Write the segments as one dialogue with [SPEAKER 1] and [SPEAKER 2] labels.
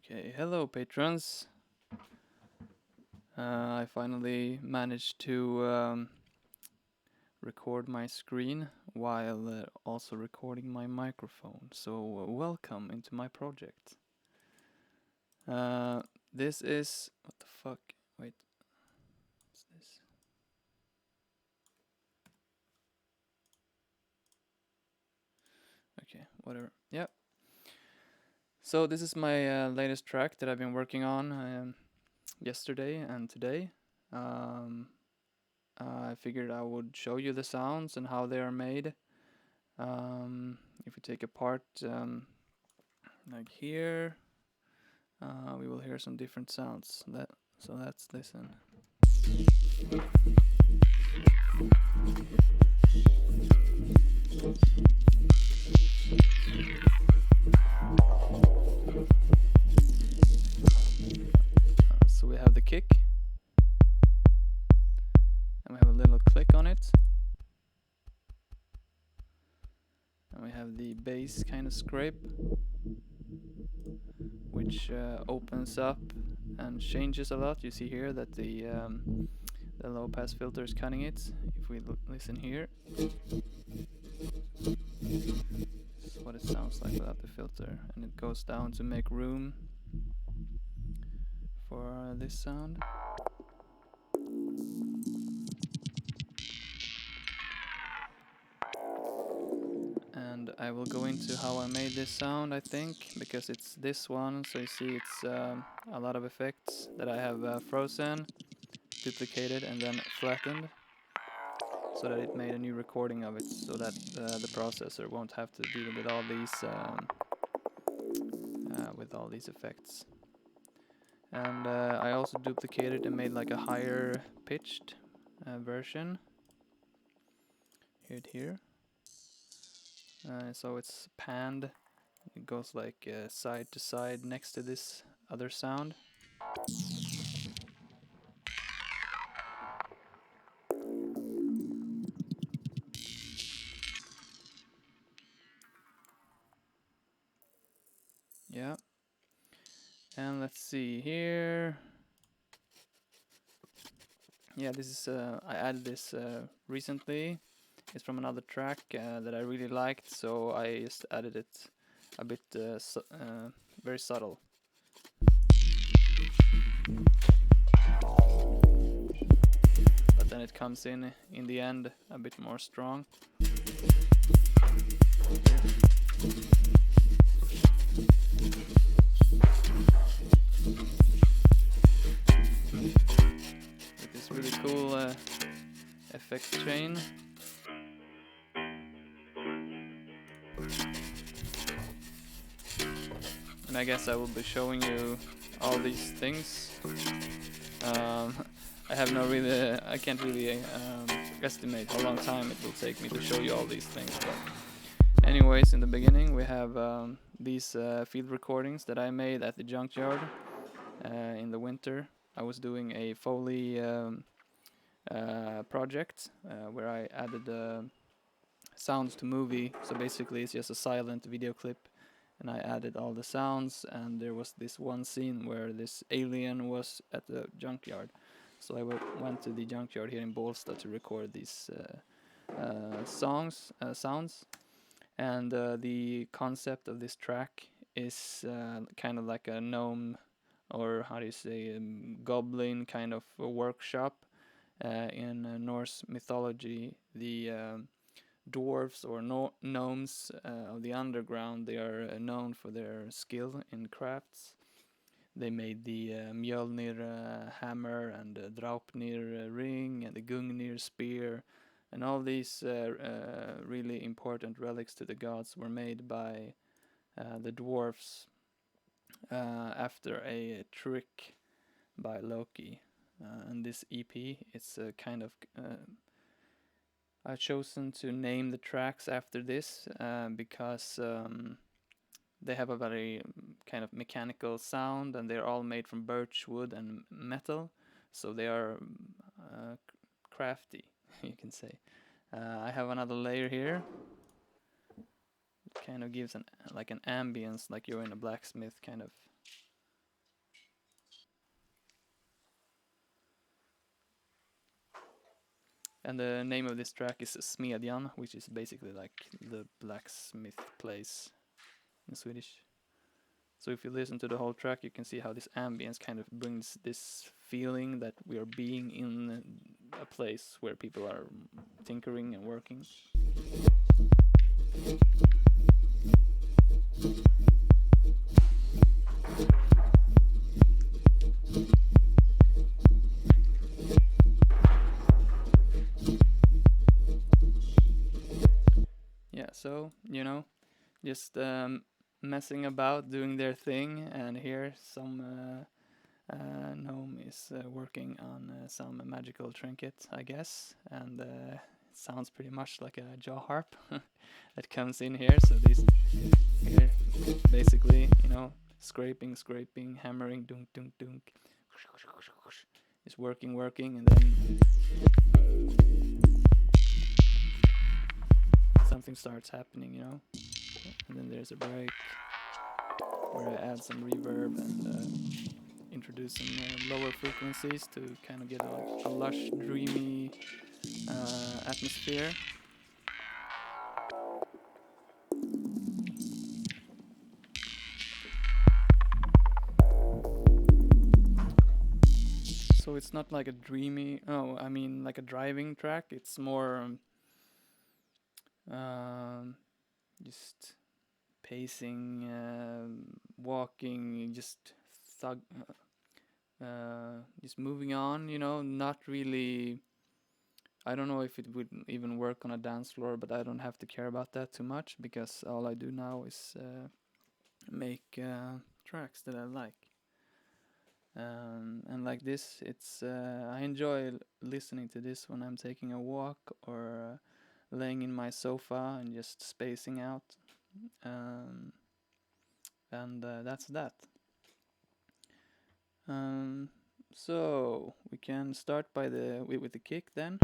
[SPEAKER 1] Okay, hello patrons. I finally managed to record my screen while also recording my microphone. So welcome into my project. This is what the fuck? Wait, what's this? Okay, whatever. Yep. So this is my latest track that I've been working on yesterday and today. I figured I would show you the sounds and how they are made. If we take apart like here, we will hear some different sounds. So let's listen. So we have the kick, and we have a little click on it, and we have the bass kind of scrape, which opens up and changes a lot. You see here that the low pass filter is cutting it. If we listen here, this is what it sounds like without the filter, and it goes down to make room for this sound. And I will go into how I made this sound, I think, because it's this one. So you see it's a lot of effects that I have frozen, duplicated, and then flattened, so that it made a new recording of it, so that the processor won't have to deal with all these effects. And I also duplicated and made like a higher pitched version. Here. So it's panned. It goes like side to side next to this other sound. Yeah. And let's see here. Yeah, this is I added this recently. It's from another track that I really liked, so I just added it a bit very subtle. But then it comes in the end a bit more strong. With this really cool effect chain. And I guess I will be showing you all these things. I can't really estimate how long time it will take me to show you all these things. But anyways, in the beginning we have these field recordings that I made at the junkyard in the winter. I was doing a Foley project where I added sounds to movie. So basically it's just a silent video clip, and I added all the sounds, and there was this one scene where this alien was at the junkyard. So I went to the junkyard here in Bålsta to record these sounds. And the concept of this track is kind of like a gnome, or how do you say, goblin kind of a workshop. In Norse mythology, the dwarves or gnomes of the underground, they are known for their skill in crafts. They made the Mjolnir hammer, and the Draupnir ring, and the Gungnir spear, and all these really important relics to the gods were made by the dwarfs after a trick by Loki. And this EP, it's a kind of I've chosen to name the tracks after this because they have a very kind of mechanical sound, and they're all made from birch wood and metal, so they are crafty, you can say. I have another layer here. It kind of gives like an ambience, like you're in a blacksmith kind of And the name of this track is Smedjan, which is basically like the blacksmith place in Swedish. So if you listen to the whole track, you can see how this ambience kind of brings this feeling that we are being in a place where people are tinkering and working. Yeah, so, just messing about, doing their thing, and here some gnome is working on some magical trinket, I guess, and it sounds pretty much like a jaw harp that comes in here. So these here, basically, scraping, hammering, dunk, dunk, dunk, just working, and then something starts happening, and then there's a break where I add some reverb and introduce some lower frequencies to kind of get a lush, dreamy atmosphere. So it's not like a dreamy, like a driving track. It's more just pacing, walking, just just moving on, not really. I don't know if it would even work on a dance floor, but I don't have to care about that too much because all I do now is make tracks that I like. And like this, it's I enjoy listening to this when I'm taking a walk or laying in my sofa and just spacing out. And that's that. So we can start by with the kick then.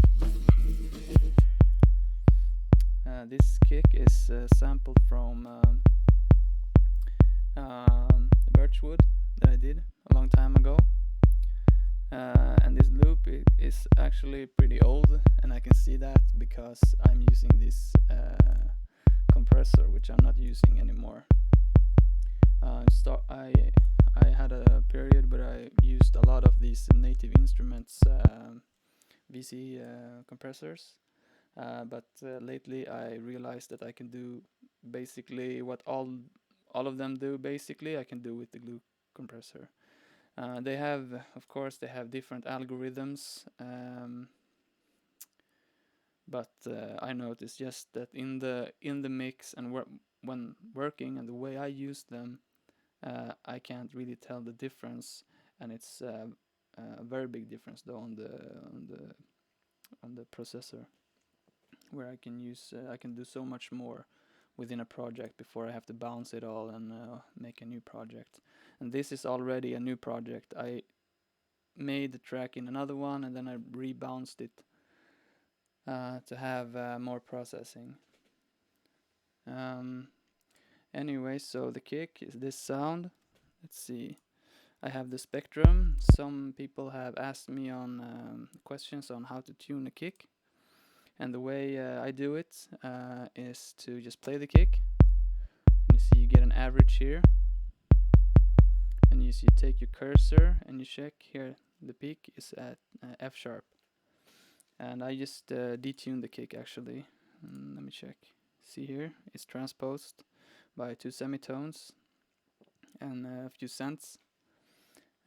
[SPEAKER 1] This kick is sampled from Birchwood that I did a long time ago. And this loop is actually pretty old, and I can see that because I'm using this compressor, which I'm not using anymore. I had a period where I used a lot of these Native Instruments VC compressors, but lately I realized that I can do basically what all of them do. Basically, I can do with the glue compressor. They have, of course, different algorithms, but I noticed just that in the mix and when working and the way I use them, I can't really tell the difference, and it's a very big difference though on the processor, where I can do so much more within a project before I have to bounce it all and make a new project. And this is already a new project. I made the track in another one and then I rebounced it to have more processing. Anyway, so the kick is this sound. Let's see. I have the spectrum. Some people have asked me on questions on how to tune a kick. And the way I do it is to just play the kick. And you see you get an average here. And you see you take your cursor and you check here. The peak is at F sharp. And I just detune the kick actually. Let me check. See here, it's transposed by 2 semitones and a few cents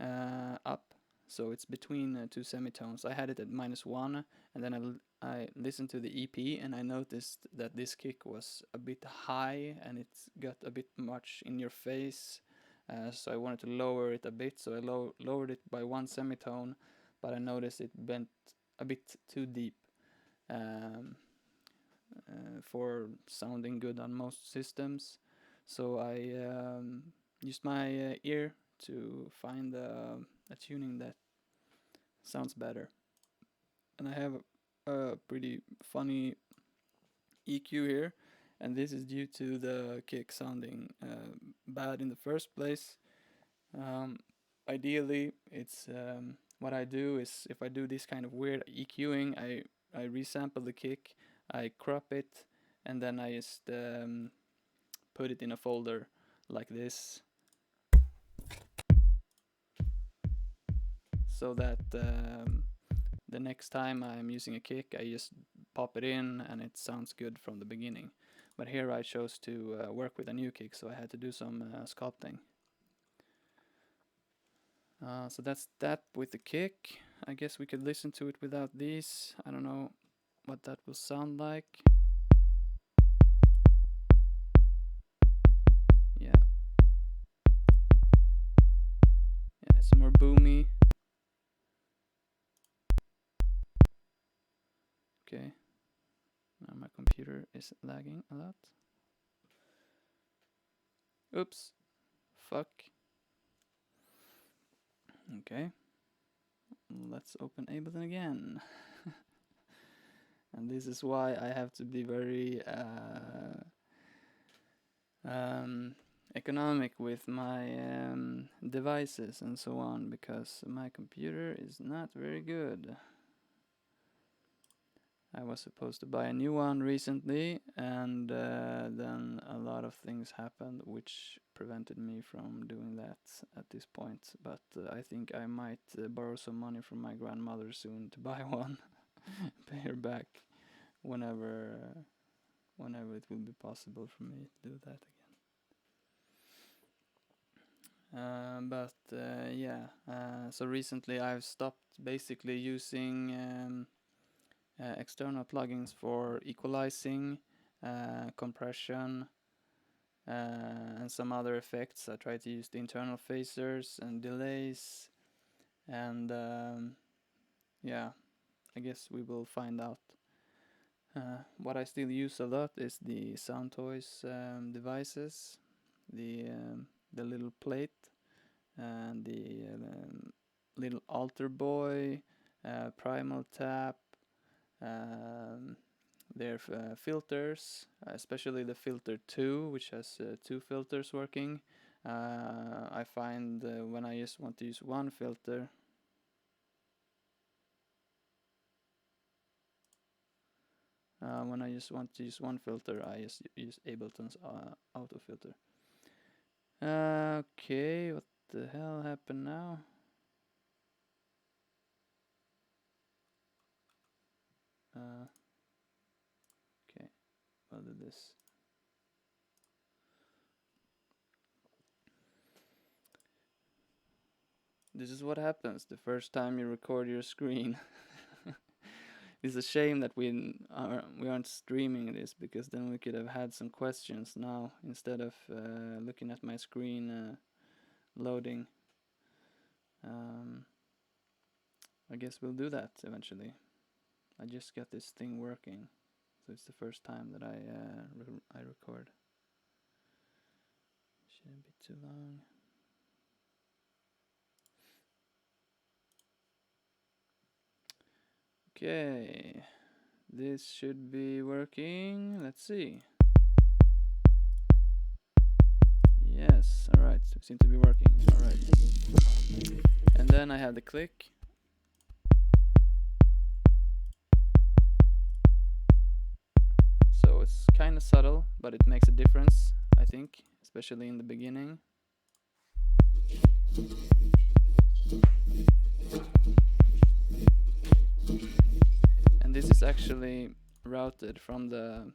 [SPEAKER 1] up. So it's between 2 semitones. I had it at -1, and then I listened to the EP and I noticed that this kick was a bit high and it got a bit much in your face. So I wanted to lower it a bit, so I lowered it by 1 semitone, but I noticed it bent a bit too deep for sounding good on most systems. So I used my ear to find a tuning that sounds better. And I have a pretty funny EQ here, and this is due to the kick sounding bad in the first place. Ideally, it's what I do is if I do this kind of weird EQing, I I resample the kick, I crop it, and then I just put it in a folder like this, so that the next time I'm using a kick, I just pop it in and it sounds good from the beginning. But here I chose to work with a new kick, so I had to do some sculpting. So that's that with the kick. I guess we could listen to it without these. I don't know what that will sound like. Yeah. Yeah, it's more boomy. Okay. Now my computer is lagging a lot. Oops. Fuck. Okay. Let's open Ableton again. And this is why I have to be very economic with my devices and so on, because my computer is not very good. I was supposed to buy a new one recently, and then a lot of things happened which prevented me from doing that at this point. But I think I might borrow some money from my grandmother soon to buy one, pay her back whenever it will be possible for me to do that again. So recently I've stopped basically using external plugins for equalizing, compression, and some other effects. I try to use the internal phasers and delays, and I guess we will find out. What I still use a lot is the Soundtoys devices, the little plate, and the little altar boy, primal tap, their filters, especially the filter 2, which has 2 filters working. I find when I just want to use one filter, I just use Ableton's auto filter. Okay, what the hell happened now? Okay, I'll do this. This is what happens the first time you record your screen. It's a shame that we aren't streaming this, because then we could have had some questions now instead of looking at my screen loading. I guess we'll do that eventually. I just got this thing working, so it's the first time that I record. Shouldn't be too long. Okay, this should be working. Let's see. Yes, alright, it seems to be working. Alright. And then I have the click. So it's kind of subtle, but it makes a difference, I think, especially in the beginning. And this is actually routed from the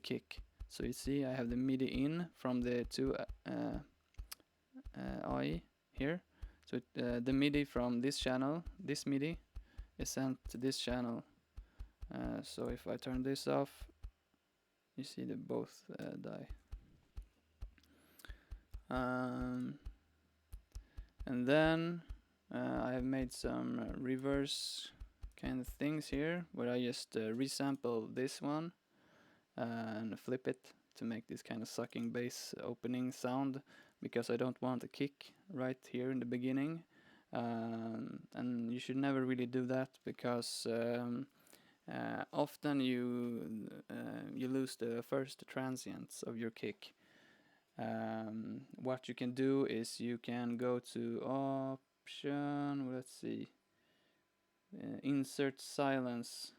[SPEAKER 1] kick. So you see I have the MIDI in from the 2 AI here. So the MIDI from this channel, this MIDI, is sent to this channel. So if I turn this off, you see they both die. And then I have made some reverse kind of things here, where I just resample this one and flip it to make this kind of sucking bass opening sound, because I don't want a kick right here in the beginning. And you should never really do that, because often you lose the first transients of your kick. What you can do is you can go to option, let's see, insert silence,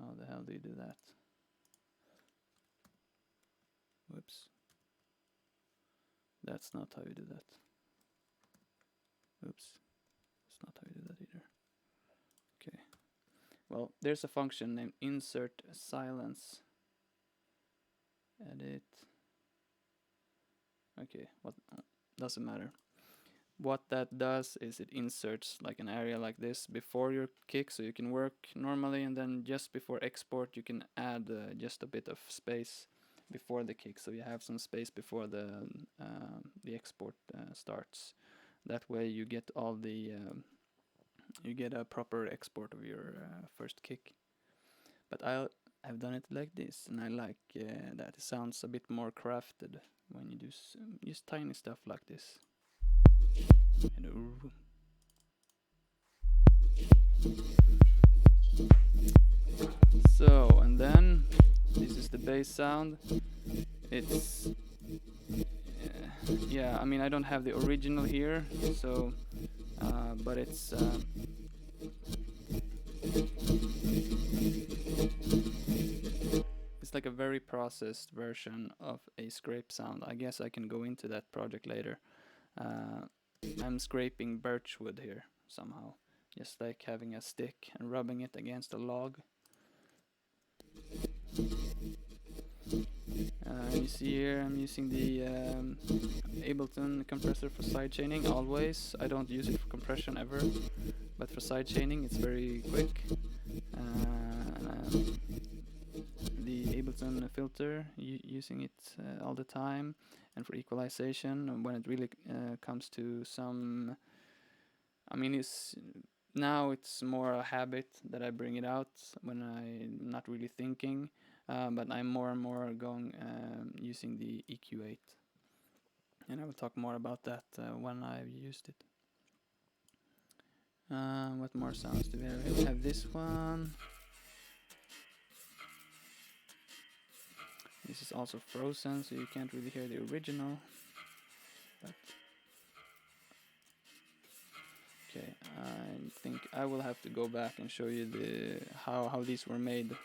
[SPEAKER 1] How the hell do you do that? Whoops. That's not how you do that. Oops. That's not how you do that either. Okay. Well, there's a function named insert silence. Edit. Okay, what doesn't matter. What that does is it inserts like an area like this before your kick, so you can work normally, and then just before export you can add just a bit of space before the kick, so you have some space before the export starts. That way you get all the you get a proper export of your first kick. But I've done it like this, and I like that it sounds a bit more crafted when you do just tiny stuff like this. And so, and then this is the bass sound. It's yeah, I mean I don't have the original here, so but it's like a very processed version of a scrape sound. I guess I can go into that project later. I'm scraping birchwood here somehow, just like having a stick and rubbing it against a log. You see here I'm using the Ableton compressor for sidechaining always. I don't use it for compression ever, but for sidechaining it's very quick. The Ableton filter, using it all the time, and for equalization when it really comes to some, I mean now it's more a habit that I bring it out when I'm not really thinking, but I'm more and more going using the EQ8, and I will talk more about that when I've used it. What more sounds do we have? We have this one. This is also frozen, so you can't really hear the original. But okay, I think I will have to go back and show you the how these were made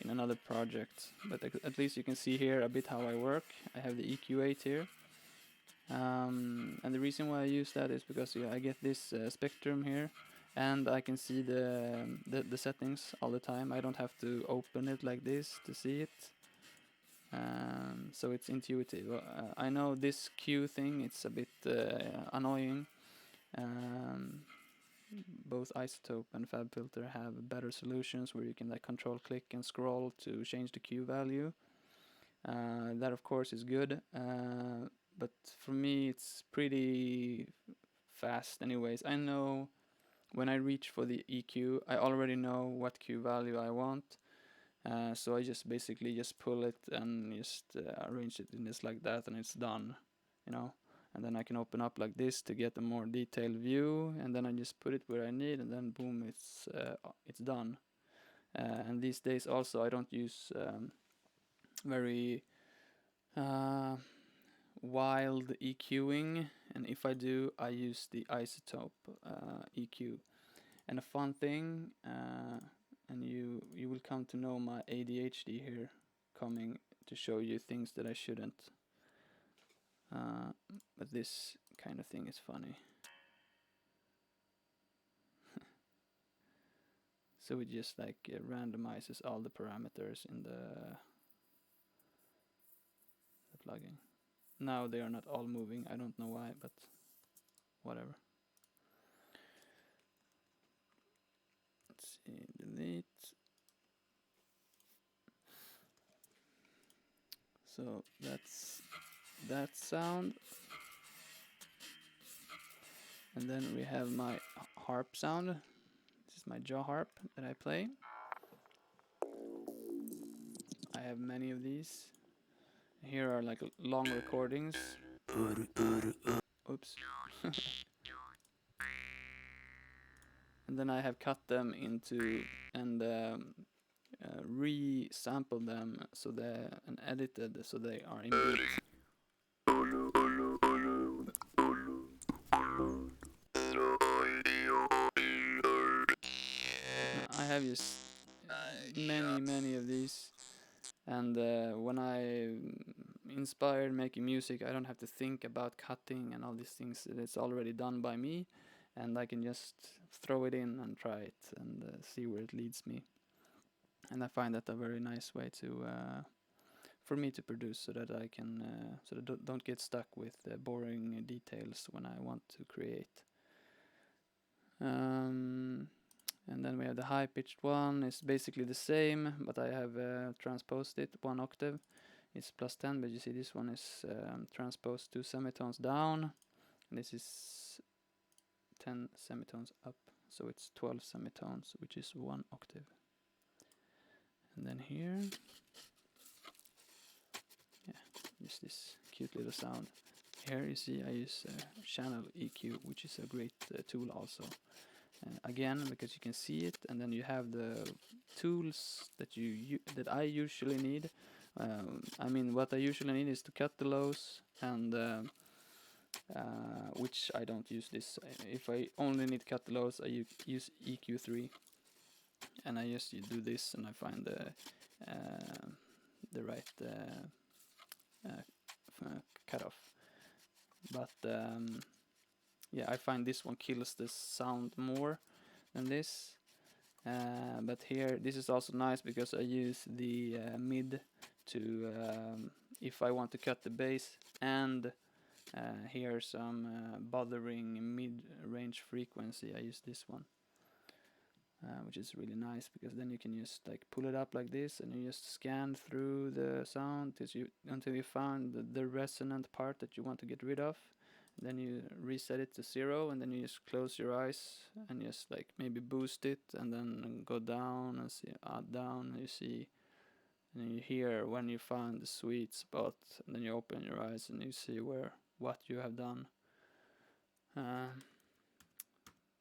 [SPEAKER 1] in another project. But at least you can see here a bit how I work. I have the EQ8 here. And the reason why I use that is because I get this spectrum here, and I can see the settings all the time. I don't have to open it like this to see it. So it's intuitive. I know this Q thing, it's a bit annoying. Both Isotope and FabFilter have better solutions where you can like control click and scroll to change the Q value. That of course is good, but for me it's pretty fast anyways. I know when I reach for the EQ, I already know what Q value I want. So I just basically just pull it and just arrange it in this like that, and it's done, you know. And then I can open up like this to get a more detailed view, and then I just put it where I need, and then boom, it's done. And these days also I don't use very wild EQing, and if I do, I use the Isotope EQ. And a fun thing, and you will come to know my ADHD here, coming to show you things that I shouldn't. But this kind of thing is funny. So it just like randomizes all the parameters in the plugin. Now they are not all moving. I don't know why, but whatever. Let's see, delete. So that's that sound. And then we have my harp sound. This is my jaw harp that I play. I have many of these. Here are like long recordings. Oops. And then I have cut them into and re-sampled them and edited so they are in beat. I have just many of these. And when I inspired making music, I don't have to think about cutting and all these things. It's already done by me, and I can just throw it in and try it and see where it leads me. And I find that a very nice way to for me to produce, so that I can so that don't get stuck with boring details when I want to create. And then we have the high-pitched one. It's basically the same, but I have transposed it 1 octave. It's +10, but you see this one is transposed 2 semitones down. And this is 10 semitones up, so it's 12 semitones, which is 1 octave. And then here, yeah, use this cute little sound. Here you see I use channel EQ, which is a great tool also. Again, because you can see it, and then you have the tools that that I usually need. I mean, what I usually need is to cut the lows, and which I don't use this. If I only need to cut the lows, I use EQ3, and I just do this, and I find the right cutoff. But yeah, I find this one kills the sound more than this. But here, this is also nice because I use the mid to, if I want to cut the bass and hear some bothering mid-range frequency, I use this one. Which is really nice, because then you can just like pull it up like this, and you just scan through the sound until you find the resonant part that you want to get rid of. Then you reset it to 0, and then you just close your eyes and just like maybe boost it, and then go down and see down. You see, and you hear when you find the sweet spot, and then you open your eyes and you see what you have done.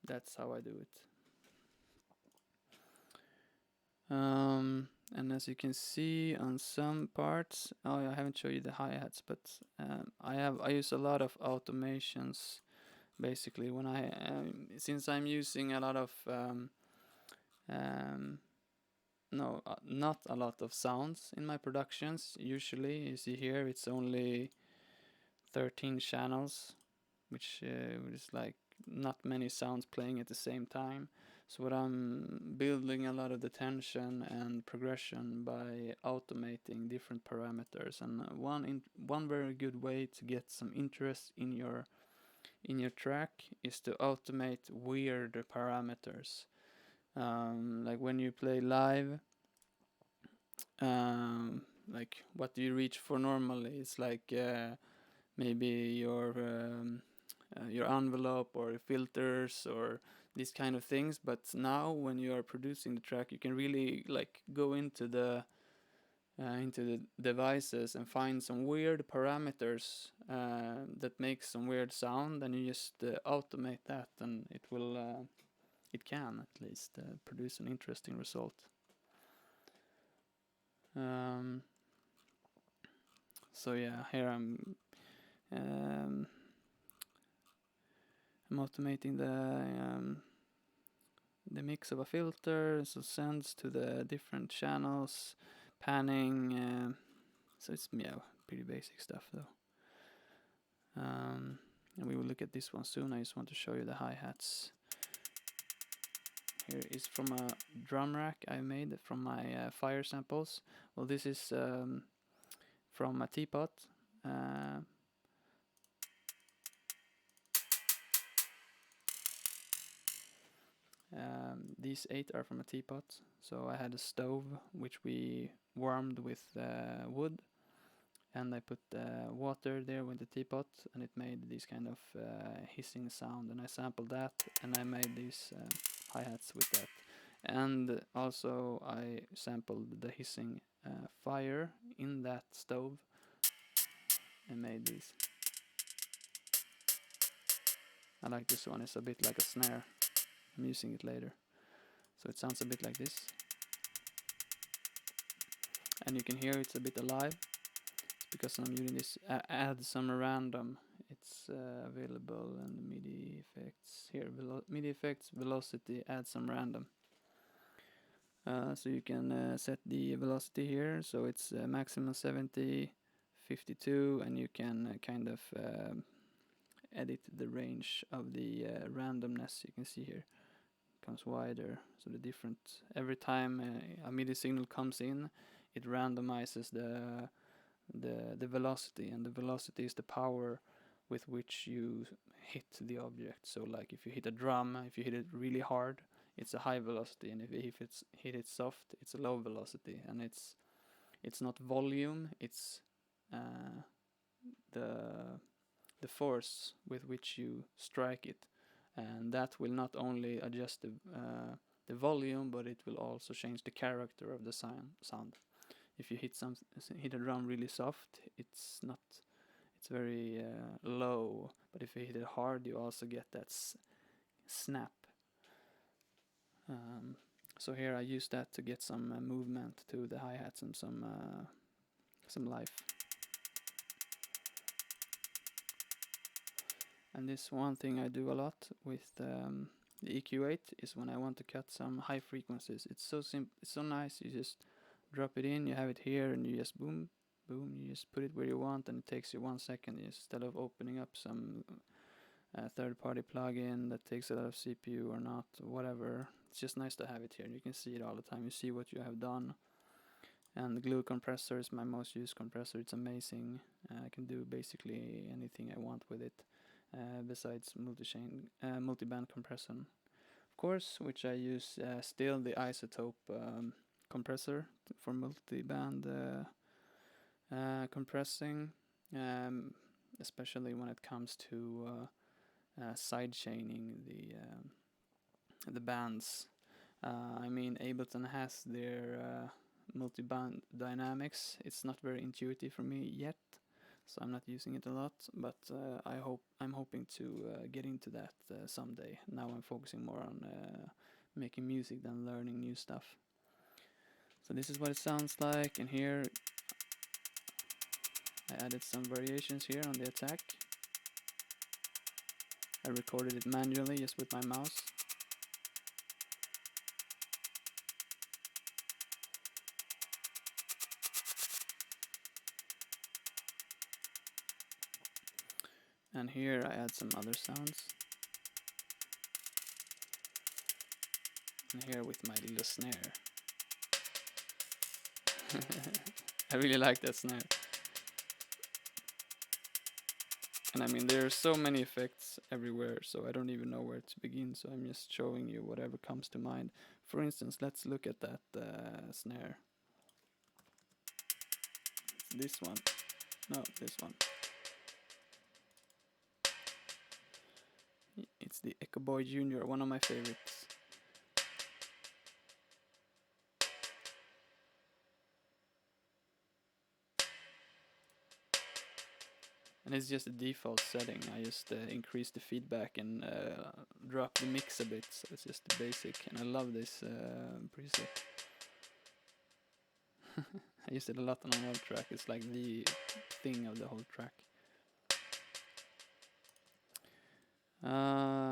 [SPEAKER 1] That's how I do it. And as you can see on some parts, I haven't shown you the hi-hats, but I use a lot of automations. Basically, when since I'm using a lot of not a lot of sounds in my productions. Usually, you see here, it's only 13 channels, which is like not many sounds playing at the same time. So what I'm building a lot of the tension and progression by automating different parameters. And one very good way to get some interest in your track is to automate weird parameters. Like when you play live, like what do you reach for normally? It's like maybe your envelope or filters or these kind of things. But now when you are producing the track, you can really like go into the devices and find some weird parameters that make some weird sound, and you just automate that, and it can at least produce an interesting result. So yeah, here I'm automating the mix of a filter, so sends to the different channels, panning. So it's pretty basic stuff though. And we will look at this one soon. I just want to show you the hi-hats. Here is from a drum rack I made from my fire samples. Well, this is from a teapot. These 8 are from a teapot. So I had a stove which we warmed with wood, and I put water there with the teapot, and it made this kind of hissing sound, and I sampled that, and I made these hi-hats with that. And also I sampled the hissing fire in that stove and made these. I like this one, it's a bit like a snare. I'm using it later. So it sounds a bit like this. And you can hear it's a bit alive. It's because I'm using this add some random. It's available in the MIDI effects. Here, MIDI effects, velocity, add some random. So you can set the velocity here, so it's maximum 70, 52, and you can kind of edit the range of the randomness. You can see here comes wider, so the different every time a MIDI signal comes in, it randomizes the velocity, and the velocity is the power with which you hit the object. So like if you hit a drum, if you hit it really hard, it's a high velocity, and if it's hit it soft, it's a low velocity. And it's not volume, it's the force with which you strike it, and that will not only adjust the volume, but it will also change the character of the sound. If you hit a drum really soft, it's very low, but if you hit it hard, you also get that snap. So here I use that to get some movement to the hi-hats and some life. And this one thing I do a lot with the EQ8 is when I want to cut some high frequencies. It's so simple, it's so nice. You just drop it in, you have it here, and you just boom, boom, you just put it where you want, and it takes you 1 second instead of opening up some third-party plugin that takes a lot of CPU or not, whatever. It's just nice to have it here. You can see it all the time. You see what you have done. And the glue compressor is my most used compressor. It's amazing. I can do basically anything I want with it. Besides multi-band compression, of course, which I use still the isotope compressor for multi-band compressing, especially when it comes to side chaining the bands. I mean, Ableton has their multi-band dynamics. It's not very intuitive for me yet, so I'm not using it a lot, but I'm hoping to get into that someday. Now I'm focusing more on making music than learning new stuff. So this is what it sounds like, and here I added some variations here on the attack. I recorded it manually just with my mouse. And here I add some other sounds. And here with my little snare. I really like that snare. And I mean, there are so many effects everywhere, so I don't even know where to begin, so I'm just showing you whatever comes to mind. For instance, let's look at that snare. It's this one. No, this one. It's the Echo Boy Jr., one of my favorites. And it's just a default setting. I just increase the feedback and drop the mix a bit, so it's just the basic. And I love this preset. I used it a lot on an old track. It's like the thing of the whole track.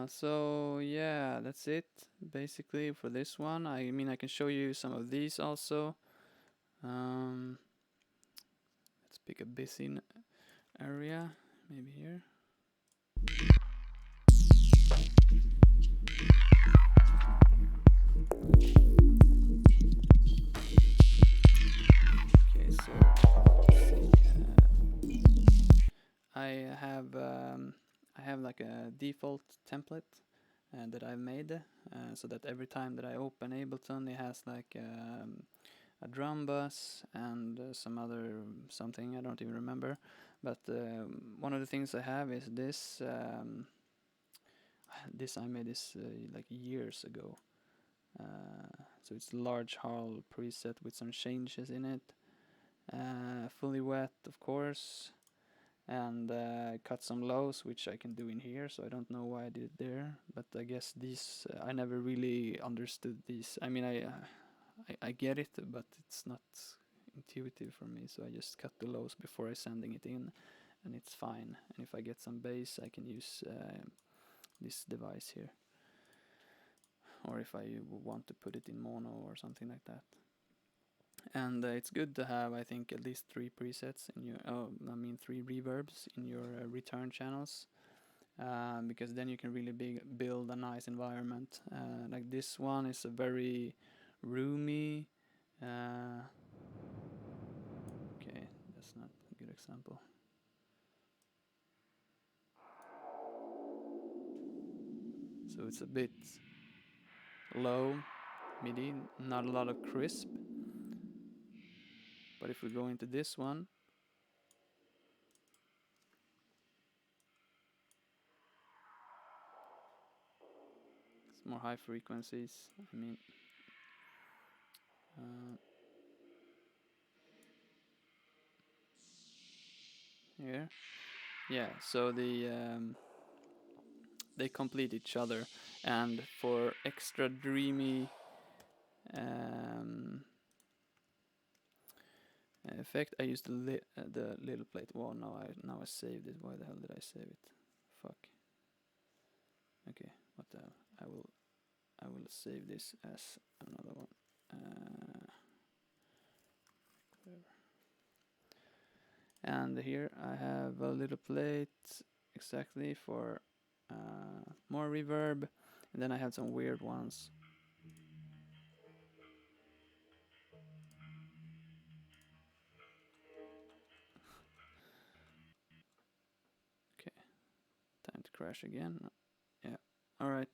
[SPEAKER 1] So yeah, that's it basically for this one. I mean, I can show you some of these also. Let's pick a busy area, maybe here. Okay, so let's see. I have like a default template that I've made, so that every time that I open Ableton, it has like a drum bus and something I don't even remember. But one of the things I have is this. This I made this like years ago. So it's a large hall preset with some changes in it. Fully wet, of course, and cut some lows, which I can do in here. So I don't know why I did it there, but I guess these I never really understood these. I mean, I get it, but it's not intuitive for me, so I just cut the lows before I sending it in, and it's fine. And if I get some bass, I can use this device here. or if I want to put it in mono or something like that. And it's good to have, I think, at least 3 presets in your, 3 reverbs in your return channels, because then you can really build a nice environment. Like this one is a very roomy. Okay, that's not a good example. So it's a bit low, MIDI, not a lot of crisp. But if we go into this one, it's more high frequencies. I mean, here, yeah. So they complete each other, and for extra dreamy effect, I used the little plate. Well, now I saved it. Why the hell did I save it? Fuck. Okay, what the hell? I will save this as another one. And here I have a little plate exactly for more reverb, and then I have some weird ones. Okay, time to crash again. Yeah, alright.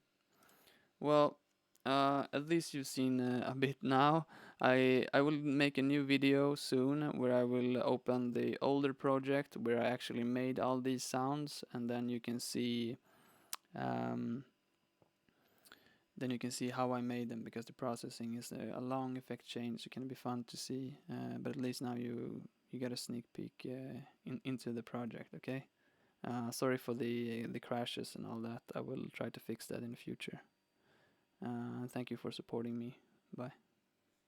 [SPEAKER 1] Well, at least you've seen a bit now. I will make a new video soon where I will open the older project where I actually made all these sounds, and then you can see how I made them, because the processing is a long effect change. It can be fun to see, but at least now you get a sneak peek into the project. Okay. Sorry for the crashes and all that. I will try to fix that in the future. Thank you for supporting me. Bye.